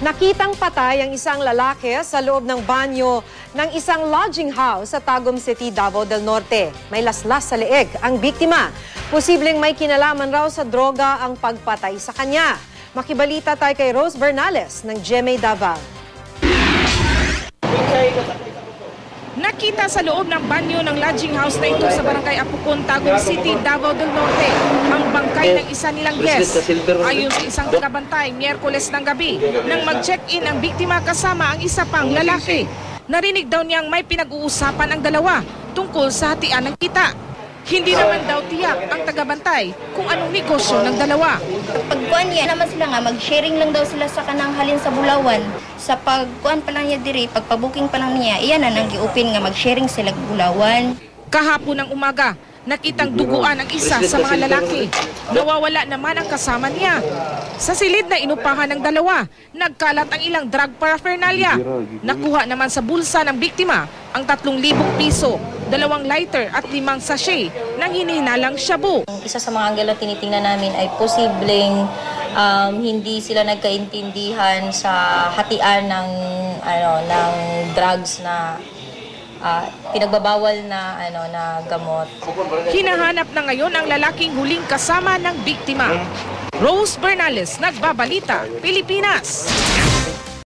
Nakitang patay ang isang lalaki sa loob ng banyo ng isang lodging house sa Tagum City, Davao del Norte. May laslas sa leeg ang biktima. Posibleng may kinalaman raw sa droga ang pagpatay sa kanya. Makibalita tayo kay Rose Bernales ng GMA Davao. Nakita sa loob ng banyo ng lodging house na ito sa Barangay Apukon, Tagum City, Davao del Norte ang bangkay ng isa nilang guest. Ayon sa isang tagabantay, Miyerkules ng gabi nang mag-check-in ang biktima kasama ang isa pang lalaki. Narinig daw niyang may pinag-uusapan ang dalawa tungkol sa hatian ng kita. Hindi naman daw tiyak ang tagabantay kung anong negosyo ng dalawa. Pagkuan niya naman sila nga, mag-sharing lang daw sila sa kanang halin sa Bulawan. Sa pagkuan pa lang niya diri, pagpabuking pa lang niya, iyan na nang giupin nga mag-sharing sila Bulawan. Kahapon ng umaga, nakitang duguan ang isa sa mga lalaki. Nawawala naman ang kasama niya. Sa silid na inupahan ng dalawa, nagkalat ang ilang drug paraphernalia. Nakuha naman sa bulsa ng biktima ang 3,000 piso, 2 lighter at 5 sachet ng hinihinalang shabu. Isa sa mga anggel na tinitingnan namin ay posibleng hindi sila nagkaintindihan sa hatian ng drugs na pinagbabawal na na gamot. Hinahanap na ngayon ang lalaking huling kasama ng biktima. Rose Bernales, Nagbabalita, Pilipinas.